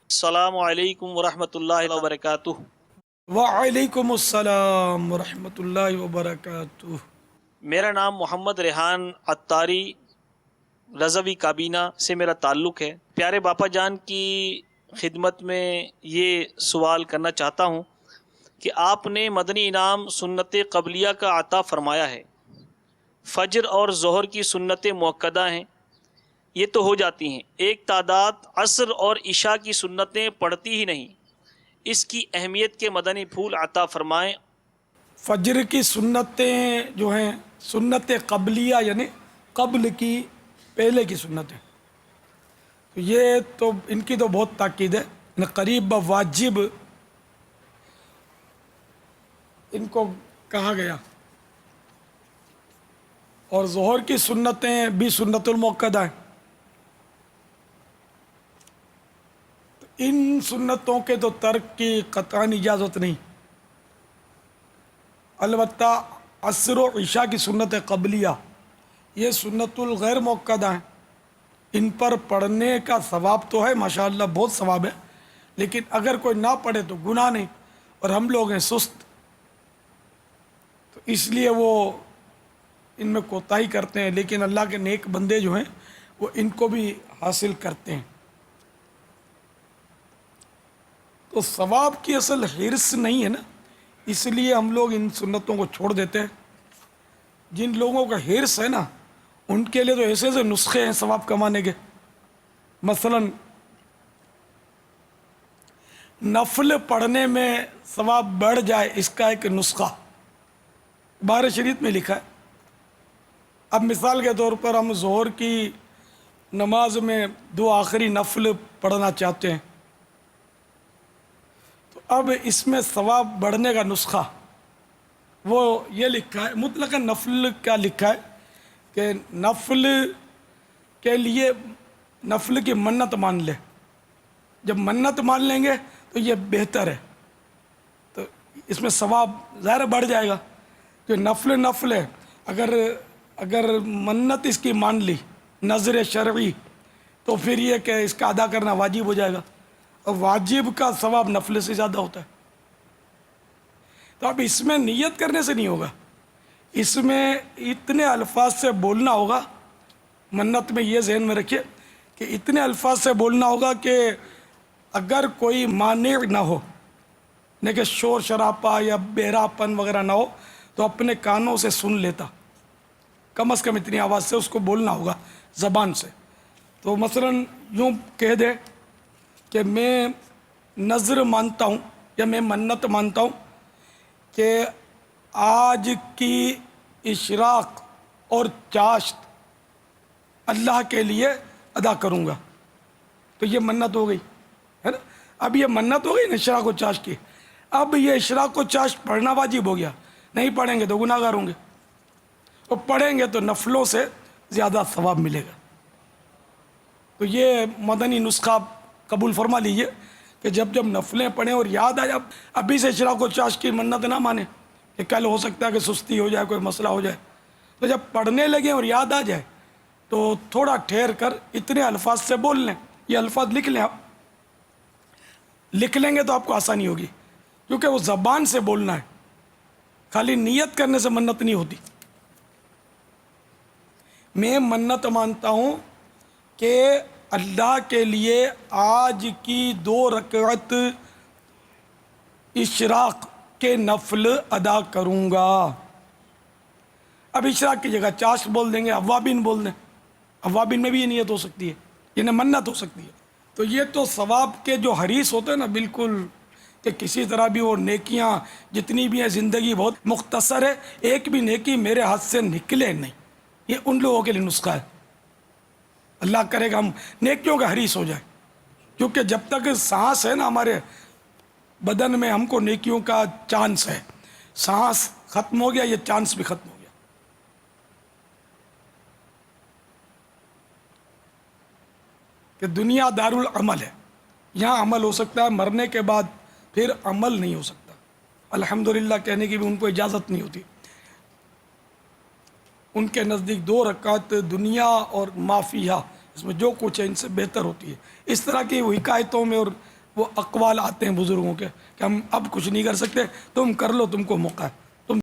السلام علیکم ورحمۃ اللہ وبرکاتہ۔ وعلیکم السلام ورحمۃ اللہ وبرکاتہ۔ میرا نام محمد ریحان عطاری رضوی کابینہ سے میرا تعلق ہے۔ پیارے باپا جان کی خدمت میں یہ سوال کرنا چاہتا ہوں کہ آپ نے مدنی انعام سنت قبلیہ کا عطا فرمایا ہے، فجر اور ظہر کی سنت مؤکدہ ہیں، یہ تو ہو جاتی ہیں، ایک تعداد عصر اور عشاء کی سنتیں پڑھتی ہی نہیں، اس کی اہمیت کے مدنی پھول عطا فرمائیں۔ فجر کی سنتیں جو ہیں سنت قبلیہ یعنی قبل کی پہلے کی سنتیں، تو یہ تو ان کی تو بہت تاکید ہے، یعنی قریب واجب ان کو کہا گیا، اور ظہر کی سنتیں بھی سنت المؤکدہ ہیں۔ تو ان سنتوں کے تو ترک کی قطعاً اجازت نہیں، البتہ عصر و عشاء کی سنت قبلیہ یہ سنت الغیر مؤکدہ ہیں، ان پر پڑھنے کا ثواب تو ہے، ماشاءاللہ بہت ثواب ہے، لیکن اگر کوئی نہ پڑھے تو گناہ نہیں، اور ہم لوگ ہیں سست، تو اس لیے وہ ان میں کوتاہی کرتے ہیں، لیکن اللہ کے نیک بندے جو ہیں وہ ان کو بھی حاصل کرتے ہیں۔ تو ثواب کی اصل حرص نہیں ہے نا، اس لیے ہم لوگ ان سنتوں کو چھوڑ دیتے ہیں۔ جن لوگوں کا حرص ہے نا ان کے لیے تو ایسے ایسے نسخے ہیں ثواب کمانے کے، مثلا نفل پڑھنے میں ثواب بڑھ جائے، اس کا ایک نسخہ بخاری شریف میں لکھا ہے۔ اب مثال کے طور پر ہم ظہر کی نماز میں دو آخری نفل پڑھنا چاہتے ہیں، تو اب اس میں ثواب بڑھنے کا نسخہ وہ یہ لکھا ہے، مطلق نفل کا لکھا ہے کہ نفل کے لیے نفل کی منت مان لے، جب منت مان لیں گے تو یہ بہتر ہے، تو اس میں ثواب ظاہر بڑھ جائے گا، کہ نفل ہے، اگر منت اس کی مان لی نظر شرعی تو پھر یہ کہ اس کا ادا کرنا واجب ہو جائے گا، اور واجب کا ثواب نفل سے زیادہ ہوتا ہے۔ تو اب اس میں نیت کرنے سے نہیں ہوگا، اس میں اتنے الفاظ سے بولنا ہوگا، منت میں یہ ذہن میں رکھیے کہ اتنے الفاظ سے بولنا ہوگا کہ اگر کوئی مانع نہ ہو، نہیں کہ شور شرابہ یا بہراپن وغیرہ نہ ہو تو اپنے کانوں سے سن لیتا، کم از کم اتنی آواز سے اس کو بولنا ہوگا زبان سے۔ تو مثلا یوں کہہ دے کہ میں نظر مانتا ہوں یا میں منت مانتا ہوں کہ آج کی اشراق اور چاشت اللہ کے لیے ادا کروں گا، تو یہ منت ہو گئی ہے نا۔ اب یہ منت ہو گئی نا اشراق و چاشت کی، اب یہ اشراق و چاشت پڑھنا واجب ہو گیا، نہیں پڑھیں گے تو گناہ گار ہوں گے، اور پڑھیں گے تو نفلوں سے زیادہ ثواب ملے گا۔ تو یہ مدنی نسخہ قبول فرما لیجئے کہ جب نفلیں پڑھیں اور یاد آ جائے، ابھی سے اشراق و چاشت کی منت نہ مانیں کہ کل ہو سکتا ہے کہ سستی ہو جائے، کوئی مسئلہ ہو جائے، تو جب پڑھنے لگیں اور یاد آ جائے تو تھوڑا ٹھہر کر اتنے الفاظ سے بول لیں، یہ الفاظ لکھ لیں، آپ لکھ لیں گے تو آپ کو آسانی ہوگی، کیونکہ وہ زبان سے بولنا ہے، خالی نیت کرنے سے منت نہیں ہوتی۔ میں منت مانتا ہوں کہ اللہ کے لیے آج کی 2 رکعت اشراق کے نفل ادا کروں گا۔ اب اشراق کی جگہ چاشت بول دیں گے، اوابین بول دیں، اوابین میں بھی یہ نیت ہو سکتی ہے، یہ منت ہو سکتی ہے۔ تو یہ تو ثواب کے جو حریص ہوتے ہیں نا، بالکل کہ کسی طرح بھی وہ نیکیاں جتنی بھی ہیں، زندگی بہت مختصر ہے، ایک بھی نیکی میرے ہاتھ سے نکلے نہیں، یہ ان لوگوں کے لیے نسخہ ہے۔ اللہ کرے گا ہم نیکیوں کا حریص ہو جائے، کیونکہ جب تک سانس ہے نا ہمارے بدن میں، ہم کو نیکیوں کا چانس ہے، سانس ختم ہو گیا یہ چانس بھی ختم ہو گیا۔ کہ دنیا دارالعمل ہے، یہاں عمل ہو سکتا ہے، مرنے کے بعد پھر عمل نہیں ہو سکتا، الحمدللہ کہنے کی بھی ان کو اجازت نہیں ہوتی۔ ان کے نزدیک 2 رکعت دنیا اور معافیہ، اس میں جو کچھ ہے ان سے بہتر ہوتی ہے۔ اس طرح کی حکایتوں میں اور وہ اقوال آتے ہیں بزرگوں کے کہ ہم اب کچھ نہیں کر سکتے، تم کر لو، تم کو موقع ہے.